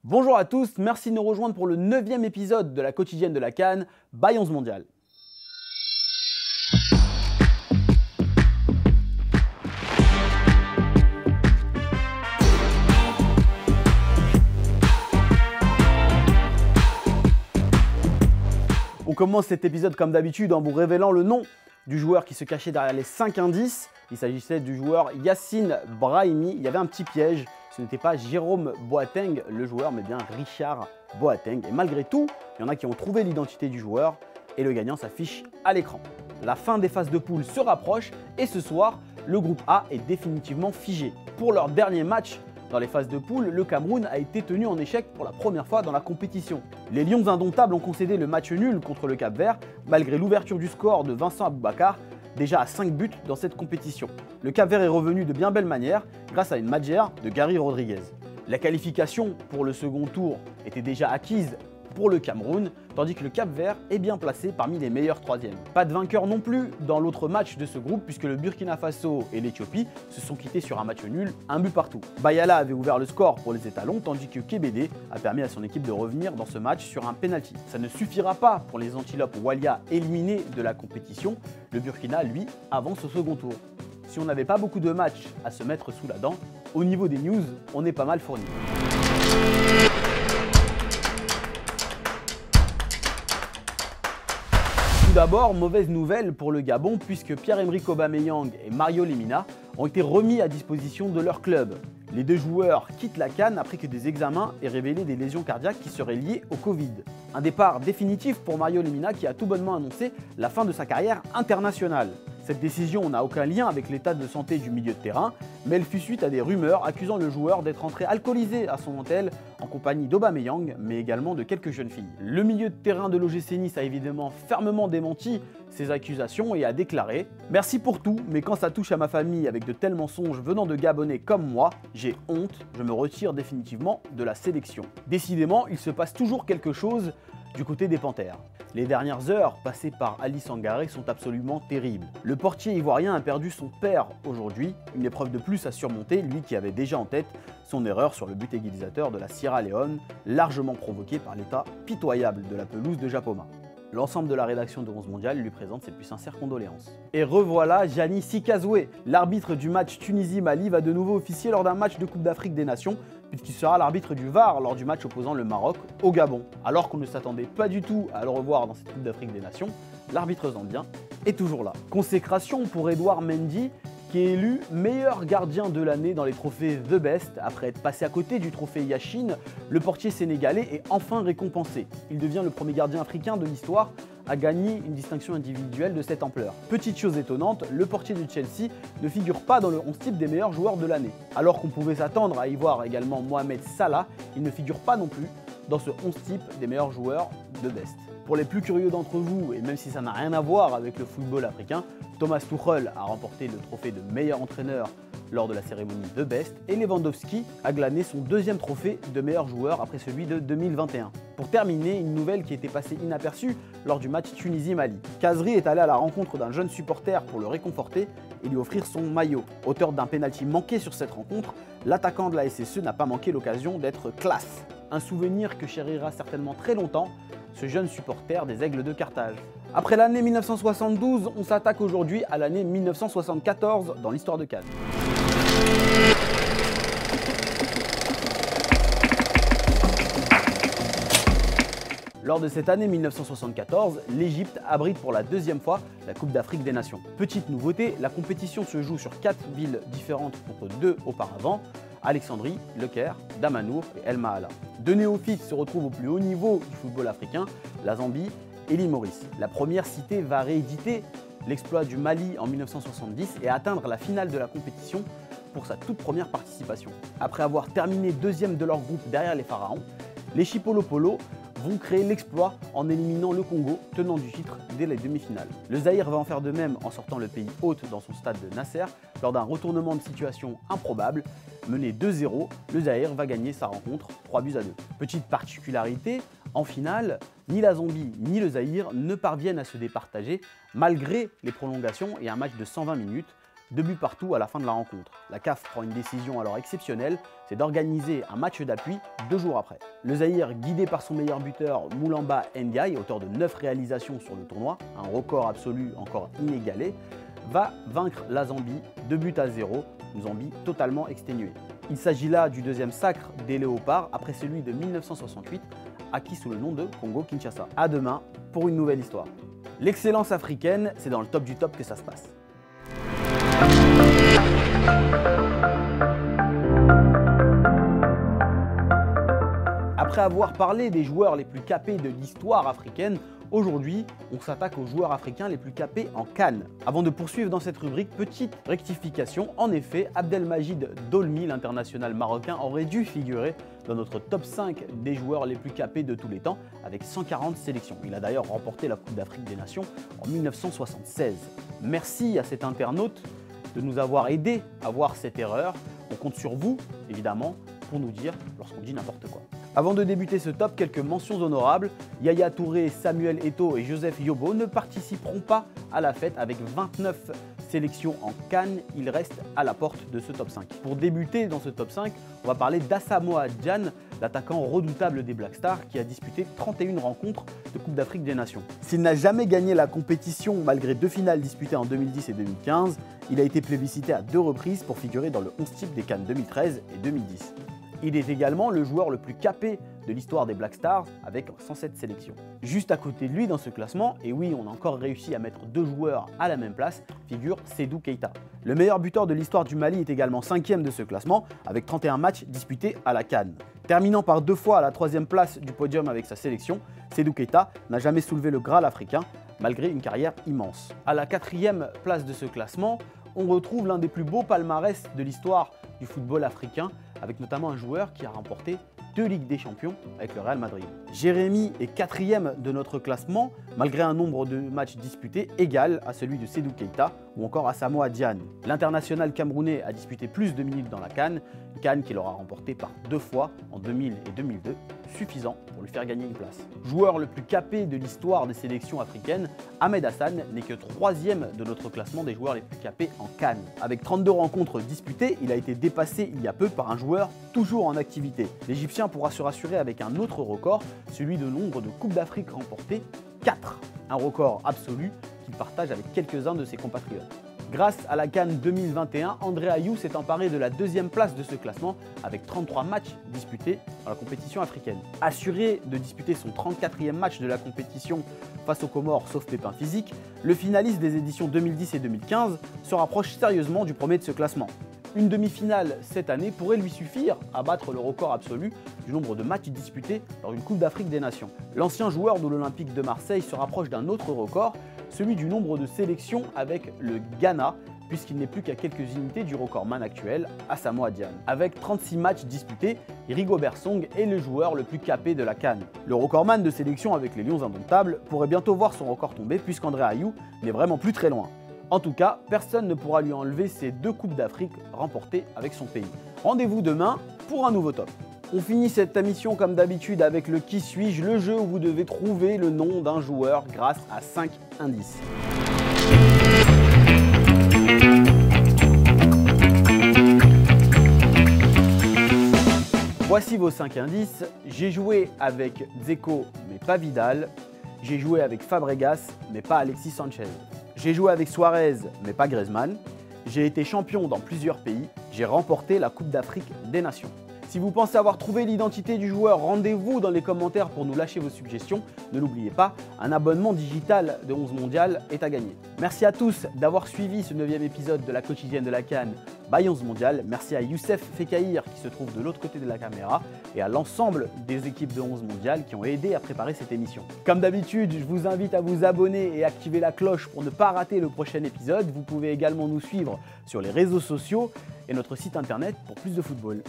Bonjour à tous, merci de nous rejoindre pour le 9e épisode de la quotidienne de la CAN by 11 Mondial. On commence cet épisode comme d'habitude en vous révélant le nom du joueur qui se cachait derrière les 5 indices. Il s'agissait du joueur Yacine Brahimi. Il y avait un petit piège. Ce n'était pas Jérôme Boateng, le joueur, mais bien Richard Boateng. Et malgré tout, il y en a qui ont trouvé l'identité du joueur et le gagnant s'affiche à l'écran. La fin des phases de poule se rapproche et ce soir, le groupe A est définitivement figé. Pour leur dernier match dans les phases de poule, le Cameroun a été tenu en échec pour la première fois dans la compétition. Les Lions indomptables ont concédé le match nul contre le Cap-Vert, malgré l'ouverture du score de Vincent Aboubakar, déjà à 5 buts dans cette compétition. Le Cap-Vert est revenu de bien belle manière grâce à une magère de Gary Rodriguez. La qualification pour le second tour était déjà acquise pour le Cameroun, tandis que le Cap-Vert est bien placé parmi les meilleurs troisièmes. Pas de vainqueur non plus dans l'autre match de ce groupe puisque le Burkina Faso et l'Éthiopie se sont quittés sur un match nul, un but partout. Bayala avait ouvert le score pour les étalons, tandis que Kébédé a permis à son équipe de revenir dans ce match sur un penalty. Ça ne suffira pas pour les Antilopes Walia éliminés de la compétition, le Burkina, lui, avance au second tour. Si on n'avait pas beaucoup de matchs à se mettre sous la dent, au niveau des news, on est pas mal fourni. Tout d'abord, mauvaise nouvelle pour le Gabon puisque Pierre-Emerick Aubameyang et Mario Lemina ont été remis à disposition de leur club. Les deux joueurs quittent la CAN après que des examens aient révélé des lésions cardiaques qui seraient liées au Covid. Un départ définitif pour Mario Lemina qui a tout bonnement annoncé la fin de sa carrière internationale. Cette décision n'a aucun lien avec l'état de santé du milieu de terrain, mais elle fut suite à des rumeurs accusant le joueur d'être entré alcoolisé à son hôtel en compagnie d'Aubameyang, mais également de quelques jeunes filles. Le milieu de terrain de l'OGC Nice a évidemment fermement démenti ces accusations et a déclaré « Merci pour tout, mais quand ça touche à ma famille avec de tels mensonges venant de Gabonais comme moi, j'ai honte, je me retire définitivement de la sélection. » Décidément, il se passe toujours quelque chose du côté des Panthères. Les dernières heures passées par Ali Sangaré sont absolument terribles. Le portier ivoirien a perdu son père aujourd'hui, une épreuve de plus à surmonter, lui qui avait déjà en tête son erreur sur le but égalisateur de la Sierra Leone, largement provoqué par l'état pitoyable de la pelouse de Japoma. L'ensemble de la rédaction de 11 Mondial lui présente ses plus sincères condoléances. Et revoilà Gianni Sikazoué, l'arbitre du match Tunisie-Mali va de nouveau officier lors d'un match de Coupe d'Afrique des Nations, puisqu'il sera l'arbitre du VAR lors du match opposant le Maroc au Gabon. Alors qu'on ne s'attendait pas du tout à le revoir dans cette Coupe d'Afrique des Nations, l'arbitre zambien est toujours là. Consécration pour Edouard Mendy, qui est élu meilleur gardien de l'année dans les trophées The Best. Après être passé à côté du trophée Yachine, le portier sénégalais est enfin récompensé. Il devient le premier gardien africain de l'histoire à gagner une distinction individuelle de cette ampleur. Petite chose étonnante, le portier du Chelsea ne figure pas dans le 11 type des meilleurs joueurs de l'année. Alors qu'on pouvait s'attendre à y voir également Mohamed Salah, il ne figure pas non plus dans ce 11 type des meilleurs joueurs de Best. Pour les plus curieux d'entre vous, et même si ça n'a rien à voir avec le football africain, Thomas Tuchel a remporté le trophée de meilleur entraîneur lors de la cérémonie de Best et Lewandowski a glané son deuxième trophée de meilleur joueur après celui de 2021. Pour terminer, une nouvelle qui était passée inaperçue lors du match Tunisie-Mali. Kazri est allé à la rencontre d'un jeune supporter pour le réconforter et lui offrir son maillot. Auteur d'un pénalty manqué sur cette rencontre, l'attaquant de la SSE n'a pas manqué l'occasion d'être classe. Un souvenir que chérira certainement très longtemps ce jeune supporter des Aigles de Carthage. Après l'année 1972, on s'attaque aujourd'hui à l'année 1974 dans l'histoire de CAN. Lors de cette année 1974, l'Égypte abrite pour la deuxième fois la Coupe d'Afrique des Nations. Petite nouveauté, la compétition se joue sur 4 villes différentes contre 2 auparavant, Alexandrie, Le Caire, Damanour et El Mahala. Deux néophytes se retrouvent au plus haut niveau du football africain, la Zambie et l'île Maurice. La première cité va rééditer l'exploit du Mali en 1970 et atteindre la finale de la compétition pour sa toute première participation. Après avoir terminé deuxième de leur groupe derrière les Pharaons, les Chipolopolo vont créer l'exploit en éliminant le Congo, tenant du titre dès les demi-finales. Le Zaïre va en faire de même en sortant le pays hôte dans son stade de Nasser. Lors d'un retournement de situation improbable, mené 2-0, le Zaïre va gagner sa rencontre 3-2. Petite particularité, en finale, ni la Zambie ni le Zaïre ne parviennent à se départager malgré les prolongations et un match de 120 minutes 2 buts partout à la fin de la rencontre. La CAF prend une décision alors exceptionnelle, c'est d'organiser un match d'appui 2 jours après. Le Zaïre, guidé par son meilleur buteur Moulamba Ndiaye, auteur de 9 réalisations sur le tournoi, un record absolu encore inégalé, va vaincre la Zambie 2 buts à 0, une Zambie totalement exténuée. Il s'agit là du deuxième sacre des Léopards après celui de 1968, acquis sous le nom de Congo-Kinshasa. À demain pour une nouvelle histoire. L'excellence africaine, c'est dans le top du top que ça se passe. Après avoir parlé des joueurs les plus capés de l'histoire africaine, aujourd'hui, on s'attaque aux joueurs africains les plus capés en CAN. Avant de poursuivre dans cette rubrique, petite rectification. En effet, Abdelmajid Dolmi, l'international marocain, aurait dû figurer dans notre top 5 des joueurs les plus capés de tous les temps, avec 140 sélections. Il a d'ailleurs remporté la Coupe d'Afrique des Nations en 1976. Merci à cet internaute de nous avoir aidé à voir cette erreur. On compte sur vous, évidemment, pour nous dire lorsqu'on dit n'importe quoi. Avant de débuter ce top, quelques mentions honorables. Yaya Touré, Samuel Eto'o et Joseph Yobo ne participeront pas à la fête avec 29 sélections en CAN. Ils restent à la porte de ce top 5. Pour débuter dans ce top 5, on va parler d'Asamoah Gyan, l'attaquant redoutable des Black Stars qui a disputé 31 rencontres de Coupe d'Afrique des Nations. S'il n'a jamais gagné la compétition malgré 2 finales disputées en 2010 et 2015, il a été plébiscité à 2 reprises pour figurer dans le 11 type des CAN 2013 et 2010. Il est également le joueur le plus capé de l'histoire des Black Stars avec 107 sélections. Juste à côté de lui dans ce classement, et oui on a encore réussi à mettre 2 joueurs à la même place, figure Seydou Keita. Le meilleur buteur de l'histoire du Mali est également 5e de ce classement avec 31 matchs disputés à la CAN. Terminant par 2 fois à la 3e place du podium avec sa sélection, Seydou Keita n'a jamais soulevé le Graal africain malgré une carrière immense. À la 4e place de ce classement, on retrouve l'un des plus beaux palmarès de l'histoire du football africain, avec notamment un joueur qui a remporté 2 Ligues des Champions avec le Real Madrid. Jérémy est 4e de notre classement, malgré un nombre de matchs disputés égal à celui de Seydou Keita ou encore Asamoah Gyan. L'international camerounais a disputé plus de minutes dans la CAN qu'il aura remporté par 2 fois en 2000 et 2002, suffisant pour lui faire gagner une place. Joueur le plus capé de l'histoire des sélections africaines, Ahmed Hassan n'est que 3e de notre classement des joueurs les plus capés en CAN. Avec 32 rencontres disputées, il a été dépassé il y a peu par un joueur toujours en activité. L'Égyptien pourra se rassurer avec un autre record, celui de nombre de Coupes d'Afrique remportées, 4. Un record absolu qu'il partage avec quelques-uns de ses compatriotes. Grâce à la CAN 2021, André Ayew s'est emparé de la 2e place de ce classement avec 33 matchs disputés dans la compétition africaine. Assuré de disputer son 34e match de la compétition face aux Comores sauf pépin physique, le finaliste des éditions 2010 et 2015 se rapproche sérieusement du premier de ce classement. Une demi-finale cette année pourrait lui suffire à battre le record absolu du nombre de matchs disputés lors d'une Coupe d'Afrique des Nations. L'ancien joueur de l'Olympique de Marseille se rapproche d'un autre record, celui du nombre de sélections avec le Ghana, puisqu'il n'est plus qu'à quelques unités du recordman actuel, Asamoah Gyan. Avec 36 matchs disputés, Rigobert Song est le joueur le plus capé de la CAN. Le recordman de sélection avec les Lions indomptables pourrait bientôt voir son record tomber puisqu'André Ayew n'est vraiment plus très loin. En tout cas, personne ne pourra lui enlever ses 2 Coupes d'Afrique remportées avec son pays. Rendez-vous demain pour un nouveau top. On finit cette émission comme d'habitude avec le Qui suis-je, le jeu où vous devez trouver le nom d'un joueur grâce à 5 indices. Voici vos 5 indices. J'ai joué avec Dzeko mais pas Vidal. J'ai joué avec Fabregas mais pas Alexis Sanchez. J'ai joué avec Suarez, mais pas Griezmann. J'ai été champion dans plusieurs pays. J'ai remporté la Coupe d'Afrique des Nations. Si vous pensez avoir trouvé l'identité du joueur, rendez-vous dans les commentaires pour nous lâcher vos suggestions. Ne l'oubliez pas, un abonnement digital de 11 Mondial est à gagner. Merci à tous d'avoir suivi ce 9e épisode de la quotidienne de la CAN by 11 Mondial. Merci à Youssef Fekahir qui se trouve de l'autre côté de la caméra et à l'ensemble des équipes de 11 Mondial qui ont aidé à préparer cette émission. Comme d'habitude, je vous invite à vous abonner et activer la cloche pour ne pas rater le prochain épisode. Vous pouvez également nous suivre sur les réseaux sociaux et notre site internet pour plus de football.